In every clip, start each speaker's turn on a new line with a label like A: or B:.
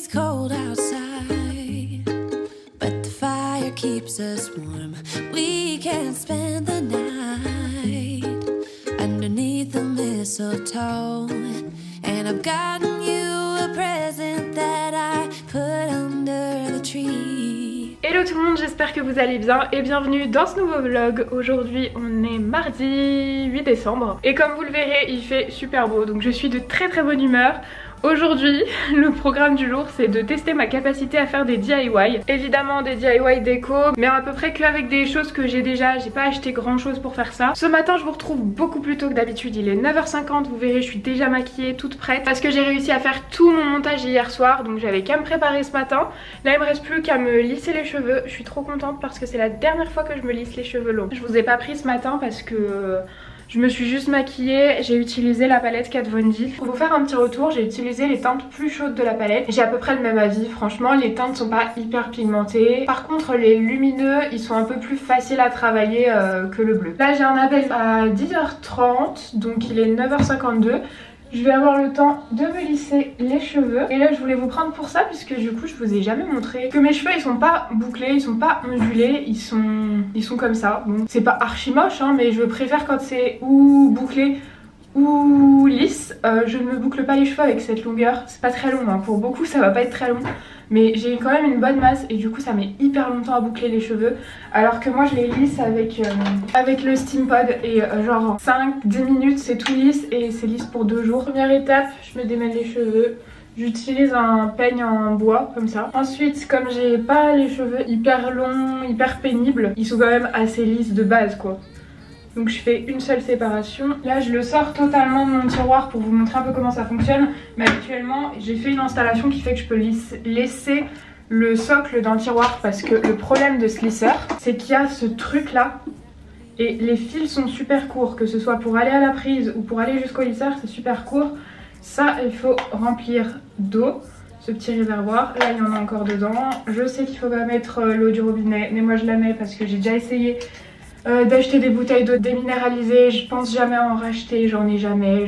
A: It's cold outside, but the fire keeps us warm. We can spend the night underneath the mistletoe. And I've gotten you a present that I put under the tree.
B: Hello tout le monde, j'espère que vous allez bien et bienvenue dans ce nouveau vlog. Aujourd'hui on est mardi 8 décembre et comme vous le verrez il fait super beau, donc je suis de très bonne humeur. Aujourd'hui, le programme du jour c'est de tester ma capacité à faire des DIY. Évidemment des DIY déco, mais à peu près qu'avec des choses que j'ai déjà, j'ai pas acheté grand chose pour faire ça. Ce matin je vous retrouve beaucoup plus tôt que d'habitude, il est 9h50, vous verrez je suis déjà maquillée, toute prête. Parce que j'ai réussi à faire tout mon montage hier soir, donc j'avais qu'à me préparer ce matin. Là il me reste plus qu'à me lisser les cheveux, je suis trop contente parce que c'est la dernière fois que je me lisse les cheveux longs. Je vous ai pas pris ce matin parce que... je me suis juste maquillée, j'ai utilisé la palette Kat Von D. Pour vous faire un petit retour, j'ai utilisé les teintes plus chaudes de la palette. J'ai à peu près le même avis, franchement les teintes sont pas hyper pigmentées. Par contre les lumineux, ils sont un peu plus faciles à travailler que le bleu. Là j'ai un appel à 10h30, donc il est 9h52. Je vais avoir le temps de me lisser les cheveux. Et là je voulais vous prendre pour ça puisque du coup je vous ai jamais montré que mes cheveux ils sont pas bouclés, ils sont pas ondulés, ils sont comme ça. Bon, c'est pas archi moche hein, mais je préfère quand c'est ou bouclé ou lisse. Je ne me boucle pas les cheveux avec cette longueur, c'est pas très long hein. Pour beaucoup ça va pas être très long. Mais j'ai quand même une bonne masse et du coup ça met hyper longtemps à boucler les cheveux. Alors que moi je les lisse avec le Steam Pod et genre 5-10 minutes c'est tout lisse et c'est lisse pour 2 jours. Première étape, je me démêle les cheveux. J'utilise un peigne en bois comme ça. Ensuite comme j'ai pas les cheveux hyper longs, hyper pénibles, ils sont quand même assez lisses de base quoi. Donc je fais une seule séparation. Là je le sors totalement de mon tiroir pour vous montrer un peu comment ça fonctionne. Mais actuellement j'ai fait une installation qui fait que je peux laisser le socle dans le tiroir. Parce que le problème de ce lisseur c'est qu'il y a ce truc là. Et les fils sont super courts. Que ce soit pour aller à la prise ou pour aller jusqu'au lisseur, c'est super court. Ça il faut remplir d'eau. Ce petit réservoir, là il y en a encore dedans. Je sais qu'il faut pas mettre l'eau du robinet. Mais moi je la mets parce que j'ai déjà essayé d'acheter des bouteilles d'eau déminéralisées, je pense jamais à en racheter, j'en ai jamais,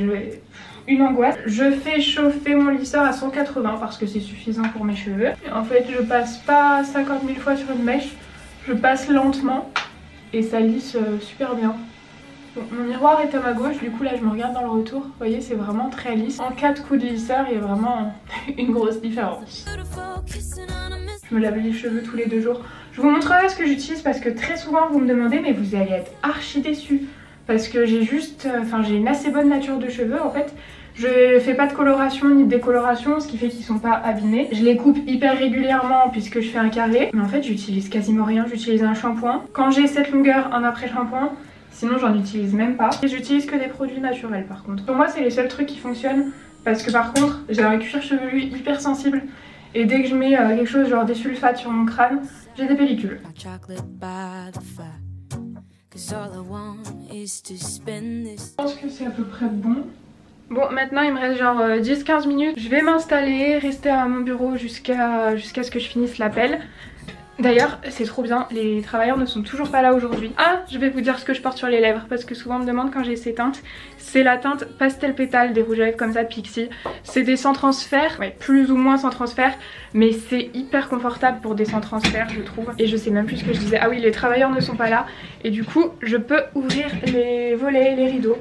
B: une angoisse. Je fais chauffer mon lisseur à 180 parce que c'est suffisant pour mes cheveux. Et en fait je passe pas 50 000 fois sur une mèche, je passe lentement et ça lisse super bien. Bon, mon miroir est à ma gauche, du coup là je me regarde dans le retour, vous voyez c'est vraiment très lisse. En 4 coups de lisseur il y a vraiment une grosse différence. Je me lave les cheveux tous les 2 jours. Je vous montrerai ce que j'utilise parce que très souvent vous me demandez mais vous allez être archi déçus. Parce que j'ai juste, j'ai une assez bonne nature de cheveux en fait. Je fais pas de coloration ni de décoloration, ce qui fait qu'ils sont pas abîmés. Je les coupe hyper régulièrement puisque je fais un carré. Mais en fait j'utilise quasiment rien, j'utilise un shampoing. Quand j'ai cette longueur, un après shampoing. Sinon j'en utilise même pas. Et j'utilise que des produits naturels par contre. Pour moi c'est les seuls trucs qui fonctionnent. Parce que par contre j'ai un cuir chevelu hyper sensible. Et dès que je mets quelque chose genre des sulfates sur mon crâne, j'ai des pellicules. Je pense que c'est à peu près bon. Bon maintenant il me reste genre 10-15 minutes. Je vais m'installer, rester à mon bureau jusqu'à ce que je finisse l'appel. D'ailleurs c'est trop bien, les travailleurs ne sont toujours pas là aujourd'hui. Ah, je vais vous dire ce que je porte sur les lèvres parce que souvent on me demande quand j'ai ces teintes. C'est la teinte Pastel Pétale des rouges à lèvres comme ça Pixi. C'est des sans transfert, ouais, plus ou moins sans transfert, mais c'est hyper confortable pour des sans transfert je trouve. Et je sais même plus ce que je disais. Ah oui, les travailleurs ne sont pas là et du coup je peux ouvrir les volets, les rideaux.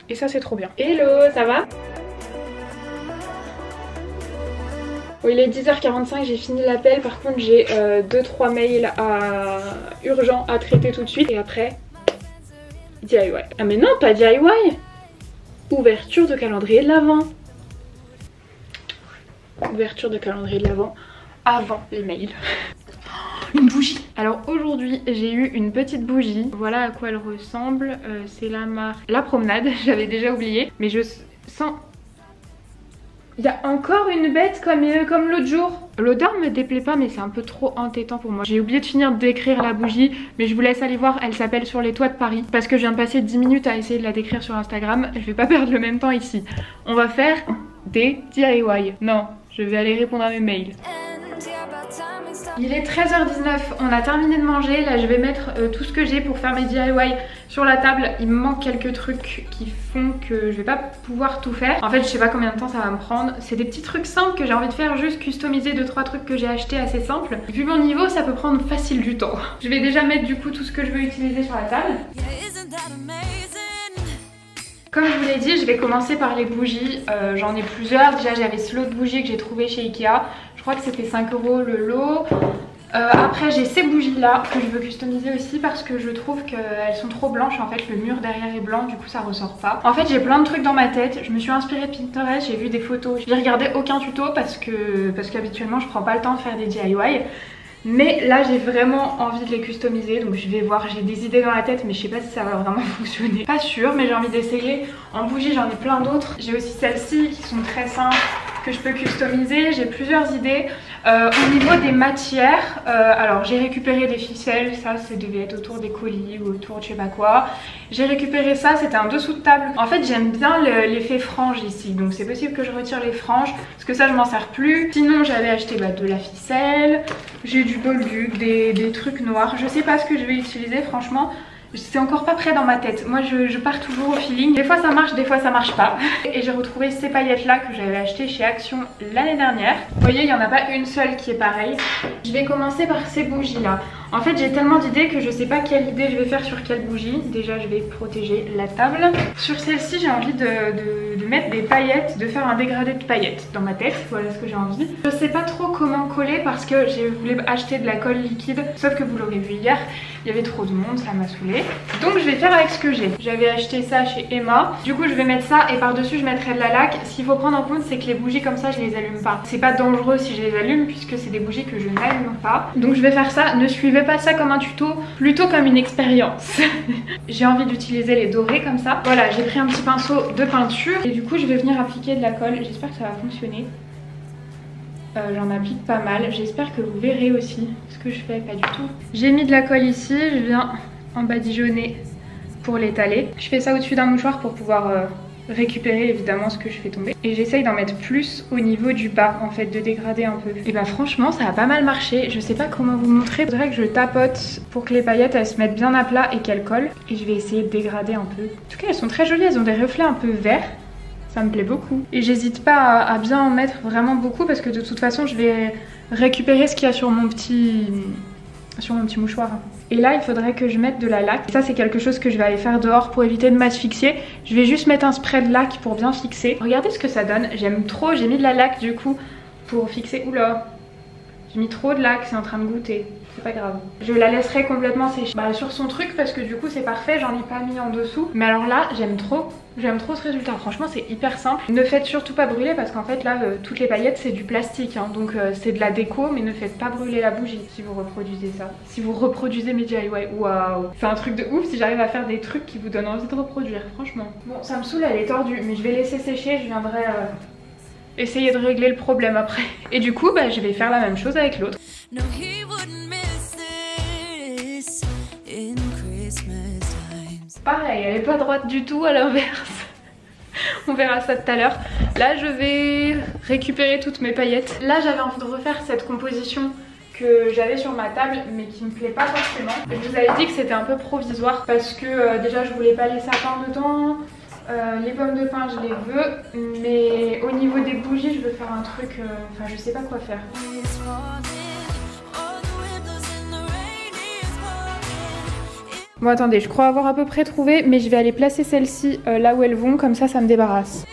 B: Et ça c'est trop bien. Hello, ça va ? Bon, il est 10h45, j'ai fini l'appel, par contre j'ai 2-3 mails urgents à traiter tout de suite et après DIY. Ah mais non, pas DIY, ouverture de calendrier de l'Avent. Ouverture de calendrier de l'Avent avant les mails. Une bougie. Alors aujourd'hui j'ai eu une petite bougie, voilà à quoi elle ressemble, c'est la marque La Promenade, j'avais déjà oublié, mais je sens... Il y a encore une bête comme l'autre jour. L'odeur me déplaît pas mais c'est un peu trop entêtant pour moi. J'ai oublié de finir de décrire la bougie mais je vous laisse aller voir, elle s'appelle Sur les toits de Paris. Parce que je viens de passer 10 minutes à essayer de la décrire sur Instagram, je vais pas perdre le même temps ici. On va faire des DIY. Non, je vais aller répondre à mes mails. Il est 13h19, on a terminé de manger, là je vais mettre tout ce que j'ai pour faire mes DIY Sur la table, il me manque quelques trucs qui font que je vais pas pouvoir tout faire. En fait, je sais pas combien de temps ça va me prendre. C'est des petits trucs simples que j'ai envie de faire, juste customiser 2-3 trucs que j'ai achetés assez simples. Vu mon niveau, ça peut prendre facile du temps. Je vais déjà mettre du coup tout ce que je veux utiliser sur la table. Comme je vous l'ai dit, je vais commencer par les bougies. J'en ai plusieurs. Déjà, j'avais ce lot de bougies que j'ai trouvé chez Ikea. Je crois que c'était 5 € le lot. Après j'ai ces bougies là que je veux customiser aussi parce que je trouve qu'elles sont trop blanches. En fait le mur derrière est blanc, du coup ça ressort pas. En fait j'ai plein de trucs dans ma tête. Je me suis inspirée de Pinterest, j'ai vu des photos. Je n'ai regardé aucun tuto parce qu'habituellement je prends pas le temps de faire des DIY. Mais là j'ai vraiment envie de les customiser, donc je vais voir. J'ai des idées dans la tête mais je sais pas si ça va vraiment fonctionner. Pas sûre, mais j'ai envie d'essayer. En bougie j'en ai plein d'autres. J'ai aussi celles-ci qui sont très simples que je peux customiser. J'ai plusieurs idées. Au niveau des matières, alors j'ai récupéré des ficelles, ça devait être autour des colis ou autour de je sais pas quoi. J'ai récupéré ça, c'était un dessous de table. En fait j'aime bien l'effet frange ici, donc c'est possible que je retire les franges parce que ça je m'en sers plus. Sinon j'avais acheté de la ficelle, j'ai du bolduc, des trucs noirs. Je sais pas ce que je vais utiliser franchement. C'est encore pas prêt dans ma tête. Moi je pars toujours au feeling. Des fois ça marche, des fois ça marche pas. Et j'ai retrouvé ces paillettes là que j'avais achetées chez Action l'année dernière. Vous voyez, il n'y en a pas une seule qui est pareille. Je vais commencer par ces bougies là. En fait j'ai tellement d'idées que je sais pas quelle idée je vais faire sur quelle bougie. Déjà je vais protéger la table. Sur celle-ci j'ai envie de mettre des paillettes, de faire un dégradé de paillettes dans ma tête. Voilà ce que j'ai envie. Je sais pas trop comment coller parce que je voulais acheter de la colle liquide. Sauf que vous l'aurez vu hier, il y avait trop de monde, ça m'a saoulée. Donc je vais faire avec ce que j'ai. J'avais acheté ça chez Emma. Du coup je vais mettre ça et par dessus je mettrai de la laque. Ce qu'il faut prendre en compte c'est que les bougies comme ça je les allume pas. C'est pas dangereux si je les allume puisque c'est des bougies que je n'allume pas. Donc je vais faire ça. Ne suivez pas ça comme un tuto, plutôt comme une expérience. J'ai envie d'utiliser les dorés comme ça. Voilà, j'ai pris un petit pinceau de peinture et du coup je vais venir appliquer de la colle. J'espère que ça va fonctionner. J'en applique pas mal. J'espère que vous verrez aussi ce que je fais. Pas du tout. J'ai mis de la colle ici. Je viens en badigeonner pour l'étaler. Je fais ça au-dessus d'un mouchoir pour pouvoir récupérer évidemment ce que je fais tomber. Et j'essaye d'en mettre plus au niveau du bas en fait, de dégrader un peu. Et bah franchement ça a pas mal marché. Je sais pas comment vous montrer. Il faudrait que je tapote pour que les paillettes elles se mettent bien à plat et qu'elles collent. Et je vais essayer de dégrader un peu. En tout cas elles sont très jolies. Elles ont des reflets un peu verts. Ça me plaît beaucoup. Et j'hésite pas à bien en mettre vraiment beaucoup parce que de toute façon je vais récupérer ce qu'il y a sur mon petit mouchoir. Et là il faudrait que je mette de la laque. Ça c'est quelque chose que je vais aller faire dehors pour éviter de m'asphyxier. Je vais juste mettre un spray de laque pour bien fixer. Regardez ce que ça donne. J'aime trop. J'ai mis de la laque du coup pour fixer. Oula, j'ai mis trop de laque, c'est en train de goûter. C'est pas grave. Je la laisserai complètement sécher sur son truc parce que du coup c'est parfait. J'en ai pas mis en dessous. Mais alors là j'aime trop. J'aime trop ce résultat, franchement c'est hyper simple. Ne faites surtout pas brûler parce qu'en fait là toutes les paillettes c'est du plastique hein. Donc c'est de la déco mais ne faites pas brûler la bougie si vous reproduisez ça. Si vous reproduisez mes DIY, waouh, c'est un truc de ouf si j'arrive à faire des trucs qui vous donnent envie de reproduire, franchement. Bon ça me saoule, elle est tordue mais je vais laisser sécher, je viendrai essayer de régler le problème après. Et du coup je vais faire la même chose avec l'autre. Pareil, elle est pas droite du tout, à l'inverse. On verra ça tout à l'heure. Là je vais récupérer toutes mes paillettes. Là j'avais envie de refaire cette composition que j'avais sur ma table mais qui me plaît pas forcément. Je vous avais dit que c'était un peu provisoire parce que déjà je voulais pas les sapins dedans. Les pommes de pin je les veux, mais au niveau des bougies je veux faire un truc, enfin je sais pas quoi faire. Bon attendez, je crois avoir à peu près trouvé, mais je vais aller placer celles-ci là où elles vont, comme ça me débarrasse.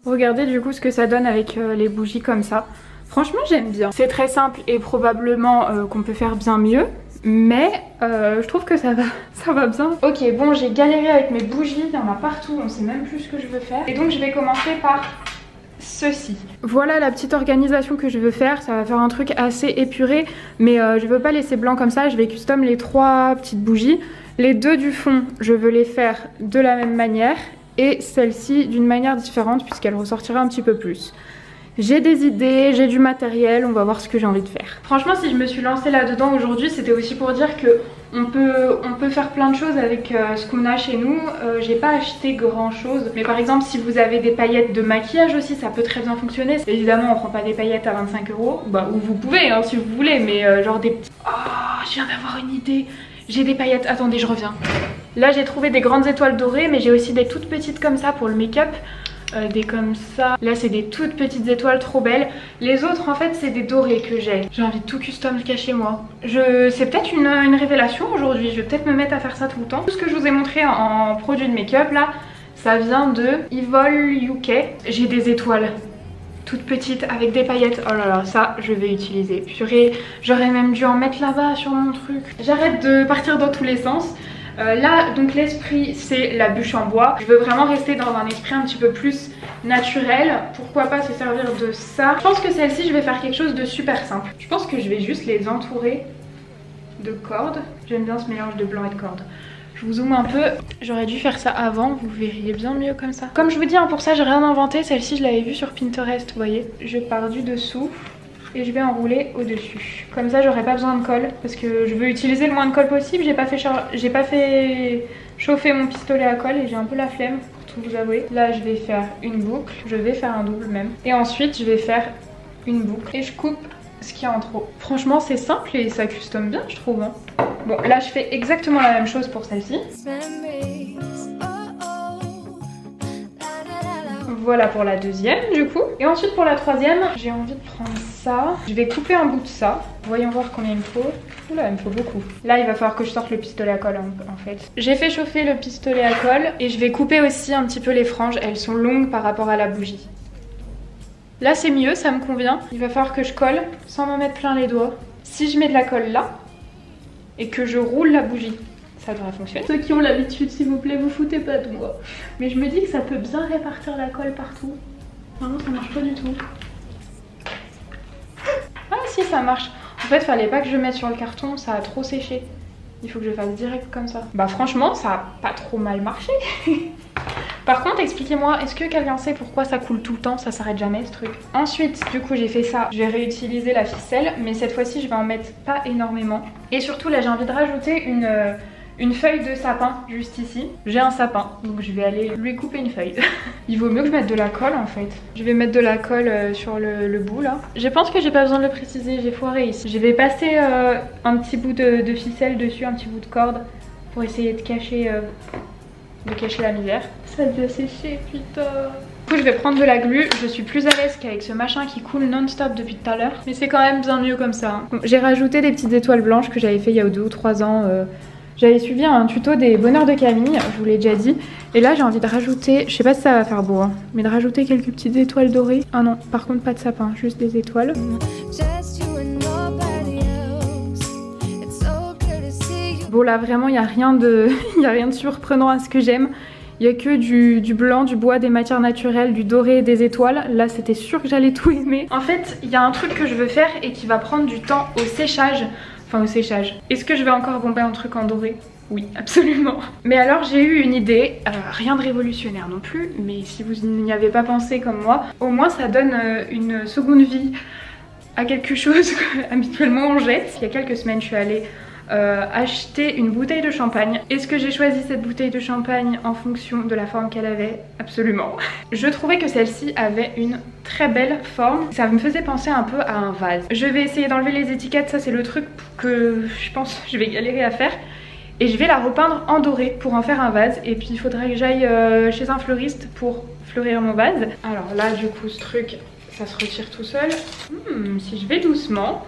B: Regardez du coup ce que ça donne avec les bougies comme ça. Franchement j'aime bien. C'est très simple et probablement qu'on peut faire bien mieux. Mais je trouve que ça va bien. Ok bon j'ai galéré avec mes bougies, il y en a partout, on sait même plus ce que je veux faire. Et donc je vais commencer par ceci. Voilà la petite organisation que je veux faire. Ça va faire un truc assez épuré mais je veux pas laisser blanc comme ça. Je vais custom les 3 petites bougies. Les 2 du fond je veux les faire de la même manière et celle-ci d'une manière différente puisqu'elle ressortira un petit peu plus. J'ai des idées, j'ai du matériel, on va voir ce que j'ai envie de faire. Franchement, si je me suis lancée là-dedans aujourd'hui, c'était aussi pour dire que on peut faire plein de choses avec ce qu'on a chez nous. J'ai pas acheté grand chose, mais par exemple si vous avez des paillettes de maquillage aussi, ça peut très bien fonctionner. Évidemment on prend pas des paillettes à 25 €, bah ou vous pouvez hein, si vous voulez, mais genre des petits... Oh, je viens d'avoir une idée. J'ai des paillettes, attendez je reviens. Là j'ai trouvé des grandes étoiles dorées, mais j'ai aussi des toutes petites comme ça pour le make-up. Des comme ça. Là c'est des toutes petites étoiles trop belles. Les autres en fait c'est des dorés que j'ai. J'ai envie de tout custom chez moi. C'est peut-être une révélation aujourd'hui. Je vais peut-être me mettre à faire ça tout le temps. Tout ce que je vous ai montré en produit de make-up là, ça vient de Evol UK. J'ai des étoiles toutes petites avec des paillettes. Oh là là, ça je vais utiliser. Purée, j'aurais même dû en mettre là-bas sur mon truc. J'arrête de partir dans tous les sens. Là donc l'esprit c'est la bûche en bois. Je veux vraiment rester dans un esprit un petit peu plus naturel. Pourquoi pas se servir de ça. Je pense que celle-ci je vais faire quelque chose de super simple. Je pense que je vais juste les entourer de cordes. J'aime bien ce mélange de blanc et de cordes. Je vous zoome un peu, j'aurais dû faire ça avant, vous verriez bien mieux comme ça. Comme je vous dis hein, pour ça j'ai rien inventé, celle-ci je l'avais vue sur Pinterest, vous voyez. Je pars du dessous et je vais enrouler au dessus. Comme ça j'aurai pas besoin de colle parce que je veux utiliser le moins de colle possible. J'ai pas fait chauffer mon pistolet à colle et j'ai un peu la flemme pour tout vous avouer. Là je vais faire une boucle, je vais faire un double même. Et ensuite je vais faire une boucle et je coupe ce qu'il y a en trop. Franchement c'est simple et ça custom bien je trouve hein. Bon là je fais exactement la même chose pour celle-ci. Voilà pour la deuxième du coup. Et ensuite pour la troisième, j'ai envie de prendre ça. Je vais couper un bout de ça. Voyons voir combien il me faut. Oula, il me faut beaucoup. Là il va falloir que je sorte le pistolet à colle en fait. J'ai fait chauffer le pistolet à colle et je vais couper aussi un petit peu les franges. Elles sont longues par rapport à la bougie. Là c'est mieux, ça me convient. Il va falloir que je colle sans me mettre plein les doigts. Si je mets de la colle là et que je roule la bougie, ça devrait fonctionner. Ceux qui ont l'habitude, s'il vous plaît, vous foutez pas de moi. Mais je me dis que ça peut bien répartir la colle partout. Non, ça marche pas du tout. Ah si, ça marche. En fait, fallait pas que je mette sur le carton, ça a trop séché. Il faut que je fasse direct comme ça. Bah franchement, ça a pas trop mal marché. Par contre, expliquez-moi, est-ce que quelqu'un sait pourquoi ça coule tout le temps, ça s'arrête jamais ce truc? Ensuite, du coup, j'ai fait ça. Je vais réutiliser la ficelle, mais cette fois-ci, je vais en mettre pas énormément. Et surtout, là, j'ai envie de rajouter une feuille de sapin juste ici. J'ai un sapin, donc je vais aller lui couper une feuille. Il vaut mieux que je mette de la colle en fait. Je vais mettre de la colle sur le bout là. Je pense que j'ai pas besoin de le préciser, j'ai foiré ici. Je vais passer un petit bout de ficelle dessus, un petit bout de corde pour essayer de cacher la misère. Ça doit sécher, putain. Du coup je vais prendre de la glu. Je suis plus à l'aise qu'avec ce machin qui coule non-stop depuis tout à l'heure. Mais c'est quand même bien mieux comme ça. Bon, j'ai rajouté des petites étoiles blanches que j'avais fait il y a 2 ou 3 ans. J'avais suivi un tuto des bonheurs de Camille, je vous l'ai déjà dit. Et là j'ai envie de rajouter, je sais pas si ça va faire beau, hein, mais de rajouter quelques petites étoiles dorées. Ah non, par contre pas de sapin, juste des étoiles. Bon là vraiment il n'y a rien de surprenant à ce que j'aime. Il n'y a que du blanc, du bois, des matières naturelles, du doré et des étoiles. Là c'était sûr que j'allais tout aimer. En fait il y a un truc que je veux faire et qui va prendre du temps au séchage. Enfin au séchage. Est-ce que je vais encore bomber un truc en doré? Oui, absolument. Mais alors j'ai eu une idée, rien de révolutionnaire non plus, mais si vous n'y avez pas pensé comme moi, au moins ça donne une seconde vie à quelque chose qu'habituellement on jette. Il y a quelques semaines je suis allée acheter une bouteille de champagne. Est-ce que j'ai choisi cette bouteille de champagne en fonction de la forme qu'elle avait? Absolument. Je trouvais que celle-ci avait une très belle forme. Ça me faisait penser un peu à un vase. Je vais essayer d'enlever les étiquettes, ça c'est le truc que je pense je vais galérer à faire. Et je vais la repeindre en doré pour en faire un vase. Et puis il faudrait que j'aille chez un fleuriste pour fleurir mon vase. Alors là du coup ce truc ça se retire tout seul. Si je vais doucement,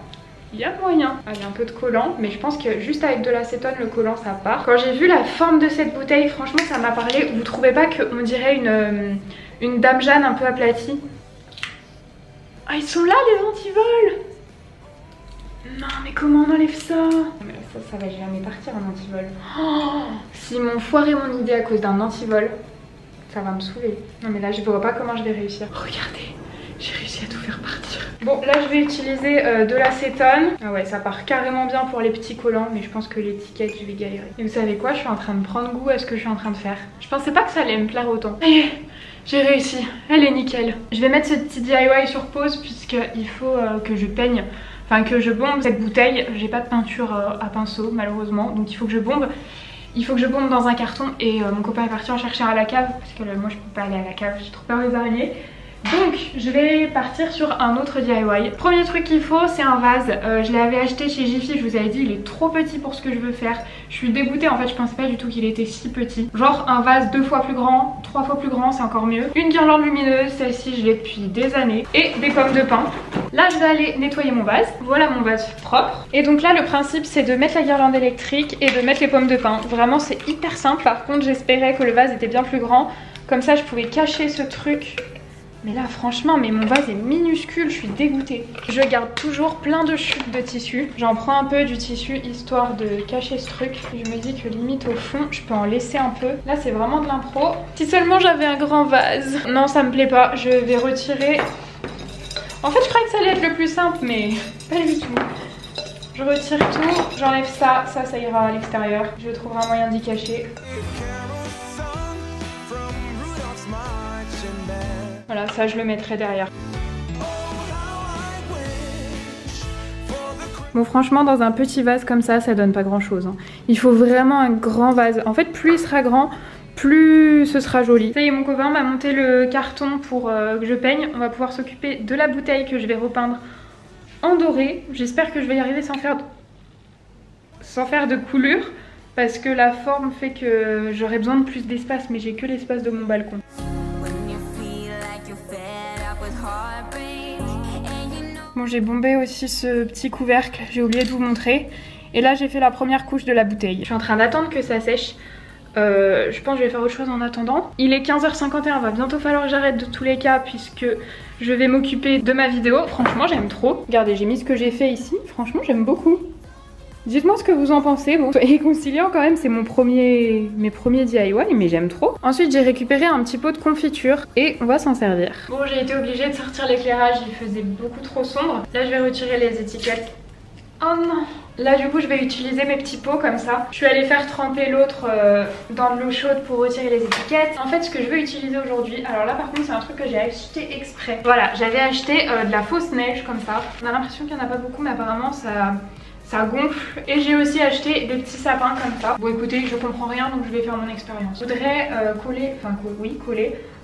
B: il y a moyen. Ah, il y a un peu de collant, mais je pense que juste avec de l'acétone, le collant ça part. Quand j'ai vu la forme de cette bouteille, franchement ça m'a parlé. Vous trouvez pas qu'on dirait une Dame Jeanne un peu aplatie? Ah, ils sont là les antivols! Non mais comment on enlève ça? Mais ça va jamais partir un antivol. Oh, s'ils m'ont foiré mon idée à cause d'un antivol, ça va me saouler. Non mais là je vois pas comment je vais réussir. Regardez, j'ai réussi à tout faire partir. Bon là je vais utiliser de l'acétone. Ah ouais ça part carrément bien pour les petits collants, mais je pense que l'étiquette je vais galérer. Et vous savez quoi, je suis en train de prendre goût à ce que je suis en train de faire. Je pensais pas que ça allait me plaire autant. J'ai réussi, elle est nickel. Je vais mettre ce petit DIY sur pause puisqu'il faut que je peigne, enfin que je bombe cette bouteille. J'ai pas de peinture à pinceau malheureusement, donc il faut que je bombe. Il faut que je bombe dans un carton et mon copain est parti en chercher un à la cave parce que moi je peux pas aller à la cave, j'ai trop peur des araignées. Donc je vais partir sur un autre DIY. Premier truc qu'il faut, c'est un vase. Je l'avais acheté chez Jiffy, je vous avais dit il est trop petit pour ce que je veux faire. Je suis dégoûtée, en fait je pensais pas du tout qu'il était si petit. Genre un vase 2 fois plus grand, 3 fois plus grand, c'est encore mieux. Une guirlande lumineuse, celle-ci je l'ai depuis des années. Et des pommes de pin. Là je vais aller nettoyer mon vase. Voilà mon vase propre. Et donc là le principe c'est de mettre la guirlande électrique et de mettre les pommes de pin. Vraiment c'est hyper simple. Par contre j'espérais que le vase était bien plus grand. Comme ça je pouvais cacher ce truc. Mais là franchement, mon vase est minuscule, je suis dégoûtée. Je garde toujours plein de chutes de tissu. J'en prends un peu du tissu histoire de cacher ce truc. Je me dis que limite au fond, je peux en laisser un peu. Là c'est vraiment de l'impro. Si seulement j'avais un grand vase. Non ça me plaît pas, je vais retirer. En fait je croyais que ça allait être le plus simple mais pas du tout. Je retire tout, j'enlève ça, ça ira à l'extérieur. Je trouverai un moyen d'y cacher. Voilà, ça je le mettrai derrière. Bon franchement dans un petit vase comme ça donne pas grand chose. Hein. Il faut vraiment un grand vase. En fait plus il sera grand, plus ce sera joli. Ça y est mon copain m'a monté le carton pour que je peigne. On va pouvoir s'occuper de la bouteille que je vais repeindre en doré. J'espère que je vais y arriver sans faire de coulure. Parce que la forme fait que j'aurai besoin de plus d'espace mais j'ai que l'espace de mon balcon. Bon j'ai bombé aussi ce petit couvercle, j'ai oublié de vous montrer. Et là j'ai fait la première couche de la bouteille. Je suis en train d'attendre que ça sèche. Je pense que je vais faire autre chose en attendant. Il est 15h51, va bientôt falloir que j'arrête de tous les cas puisque je vais m'occuper de ma vidéo. Franchement j'aime trop. Regardez j'ai mis ce que j'ai fait ici, franchement j'aime beaucoup. Dites-moi ce que vous en pensez. Bon, soyez conciliant quand même, c'est mes premiers DIY, mais j'aime trop. Ensuite, j'ai récupéré un petit pot de confiture et on va s'en servir. Bon, j'ai été obligée de sortir l'éclairage, il faisait beaucoup trop sombre. Là, je vais retirer les étiquettes. Oh non! Là, du coup, je vais utiliser mes petits pots comme ça. Je suis allée faire tremper l'autre dans de l'eau chaude pour retirer les étiquettes. En fait, ce que je veux utiliser aujourd'hui, alors là, par contre, c'est un truc que j'ai acheté exprès. Voilà, j'avais acheté de la fausse neige comme ça. On a l'impression qu'il n'y en a pas beaucoup, mais apparemment, ça gonfle. Et j'ai aussi acheté des petits sapins comme ça. Bon écoutez, je comprends rien donc je vais faire mon expérience. Je voudrais coller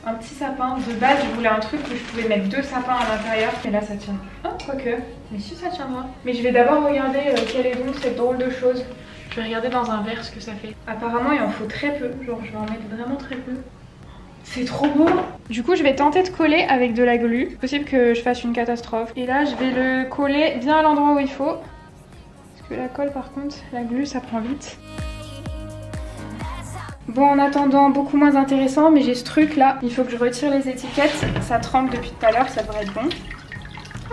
B: un petit sapin. De base je voulais un truc où je pouvais mettre 2 sapins à l'intérieur. Et là ça tient. Oh quoique, mais si ça tiendra. Mais je vais d'abord regarder quelle est donc cette drôle de chose. Je vais regarder dans un verre ce que ça fait. Apparemment il en faut très peu, genre je vais en mettre vraiment très peu. C'est trop beau. Du coup je vais tenter de coller avec de la glu. C'est possible que je fasse une catastrophe. Et là je vais le coller bien à l'endroit où il faut. La colle par contre, la glu ça prend vite. Bon en attendant beaucoup moins intéressant mais j'ai ce truc là, il faut que je retire les étiquettes, ça trempe depuis tout à l'heure, ça devrait être bon.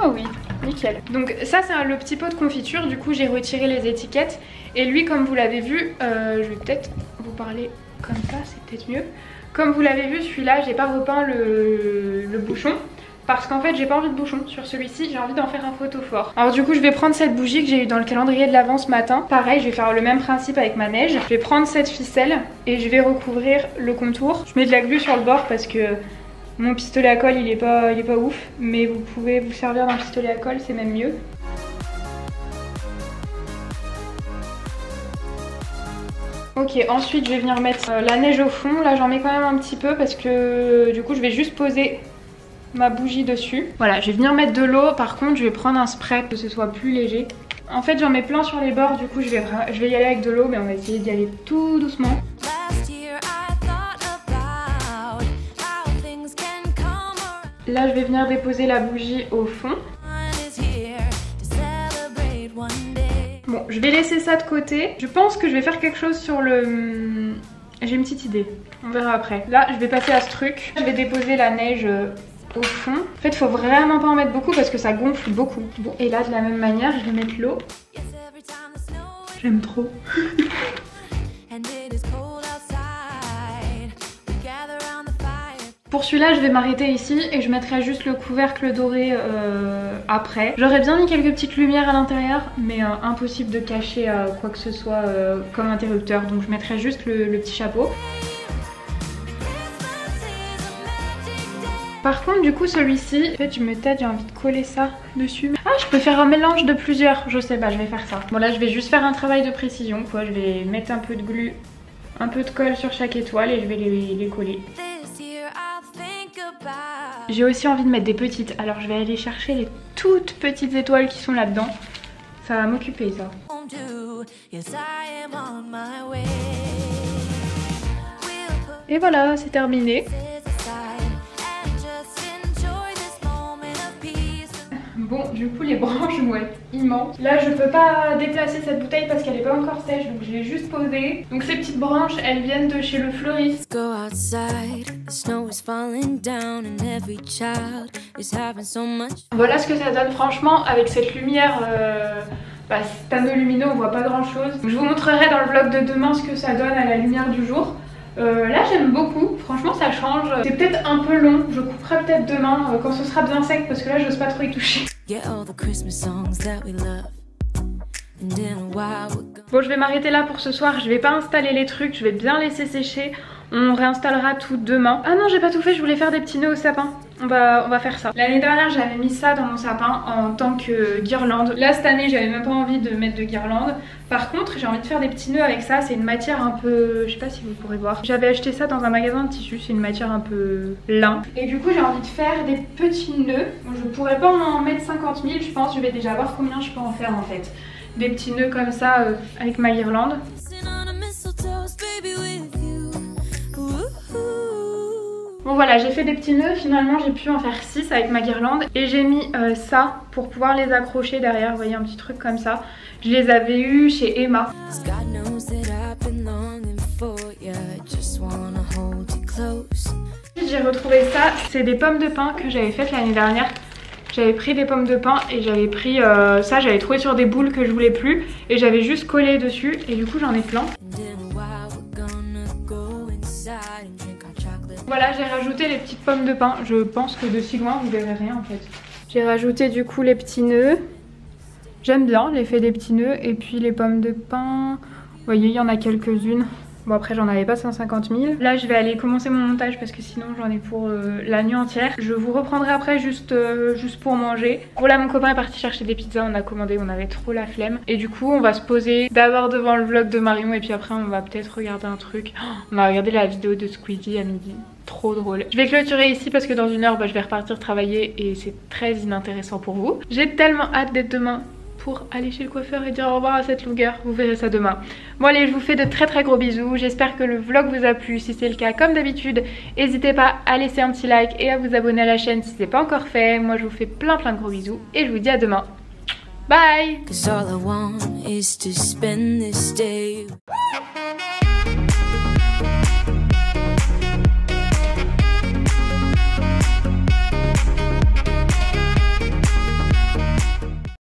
B: Oh oui, nickel. Donc ça c'est le petit pot de confiture, du coup j'ai retiré les étiquettes et lui comme vous l'avez vu, je vais peut-être vous parler comme ça, c'est peut-être mieux. Comme vous l'avez vu celui-là j'ai pas repeint le bouchon. Parce qu'en fait j'ai pas envie de bouchon sur celui-ci, j'ai envie d'en faire un photophore. Alors du coup je vais prendre cette bougie que j'ai eu dans le calendrier de l'Avent ce matin. Pareil je vais faire le même principe avec ma neige. Je vais prendre cette ficelle et je vais recouvrir le contour. Je mets de la glu sur le bord parce que mon pistolet à colle il est pas ouf. Mais vous pouvez vous servir d'un pistolet à colle, c'est même mieux. Ok, ensuite je vais venir mettre la neige au fond. Là j'en mets quand même un petit peu parce que du coup je vais juste poser ma bougie dessus. Voilà, je vais venir mettre de l'eau. Par contre, je vais prendre un spray pour que ce soit plus léger. En fait, j'en mets plein sur les bords. Du coup, je vais y aller avec de l'eau, mais on va essayer d'y aller tout doucement. Là, je vais venir déposer la bougie au fond. Bon, je vais laisser ça de côté. Je pense que je vais faire quelque chose sur le... J'ai une petite idée. On verra après. Là, je vais passer à ce truc. Je vais déposer la neige... au fond. En fait, faut vraiment pas en mettre beaucoup parce que ça gonfle beaucoup. Bon, et là, de la même manière, je vais mettre l'eau. J'aime trop. Pour celui-là, je vais m'arrêter ici et je mettrai juste le couvercle doré après. J'aurais bien mis quelques petites lumières à l'intérieur, mais impossible de cacher quoi que ce soit comme interrupteur. Donc je mettrai juste le petit chapeau. Par contre du coup celui-ci, en fait je me tâte, j'ai envie de coller ça dessus. Ah, je peux faire un mélange de plusieurs, je sais pas, je vais faire ça. Bon là je vais juste faire un travail de précision quoi, je vais mettre un peu de glu, un peu de colle sur chaque étoile et je vais les coller. J'ai aussi envie de mettre des petites, alors je vais aller chercher les toutes petites étoiles qui sont là-dedans. Ça va m'occuper ça. Et voilà, c'est terminé. Bon, du coup les branches vont être immenses. Là je peux pas déplacer cette bouteille parce qu'elle est pas encore sèche, donc je l'ai juste posée. Donc ces petites branches, elles viennent de chez le fleuriste. Voilà ce que ça donne franchement avec cette lumière, ce panneau lumineux, on voit pas grand chose. Je vous montrerai dans le vlog de demain ce que ça donne à la lumière du jour. Là j'aime beaucoup, franchement ça change. C'est peut-être un peu long, je couperai peut-être demain quand ce sera bien sec parce que là j'ose pas trop y toucher. Bon, je vais m'arrêter là pour ce soir, je vais pas installer les trucs, je vais bien laisser sécher. On réinstallera tout demain. Ah non, j'ai pas tout fait, je voulais faire des petits nœuds au sapin. On va faire ça. L'année dernière, j'avais mis ça dans mon sapin en tant que guirlande. Là, cette année, j'avais même pas envie de mettre de guirlande. Par contre, j'ai envie de faire des petits nœuds avec ça. C'est une matière un peu... Je sais pas si vous pourrez voir. J'avais acheté ça dans un magasin de tissus. C'est une matière un peu lin. Et du coup, j'ai envie de faire des petits nœuds. Bon, je pourrais pas en mettre 50 000, je pense. Je vais déjà voir combien je peux en faire en fait. Des petits nœuds comme ça avec ma guirlande. Bon voilà, j'ai fait des petits nœuds, finalement j'ai pu en faire 6 avec ma guirlande. Et j'ai mis ça pour pouvoir les accrocher derrière, vous voyez un petit truc comme ça. Je les avais eus chez Emma. J'ai retrouvé ça, c'est des pommes de pin que j'avais faites l'année dernière. J'avais pris des pommes de pin et j'avais pris ça, j'avais trouvé sur des boules que je voulais plus. Et j'avais juste collé dessus et du coup j'en ai plein. Voilà, j'ai rajouté les petites pommes de pin. Je pense que de si loin, vous verrez rien en fait. J'ai rajouté du coup les petits nœuds. J'aime bien l'effet des petits nœuds. Et puis les pommes de pin, vous voyez, il y en a quelques-unes. Bon après j'en avais pas 150 000. Là je vais aller commencer mon montage parce que sinon j'en ai pour la nuit entière. Je vous reprendrai après juste pour manger. Bon là mon copain est parti chercher des pizzas, on a commandé, on avait trop la flemme. Et du coup on va se poser d'abord devant le vlog de Marion et puis après on va peut-être regarder un truc. On va regarder la vidéo de Squeezie à midi. Trop drôle. Je vais clôturer ici parce que dans une heure je vais repartir travailler et c'est très inintéressant pour vous. J'ai tellement hâte d'être demain pour aller chez le coiffeur et dire au revoir à cette longueur. Vous verrez ça demain. Bon allez, je vous fais de très très gros bisous. J'espère que le vlog vous a plu. Si c'est le cas, comme d'habitude, n'hésitez pas à laisser un petit like et à vous abonner à la chaîne si ce n'est pas encore fait. Moi je vous fais plein de gros bisous et je vous dis à demain. Bye.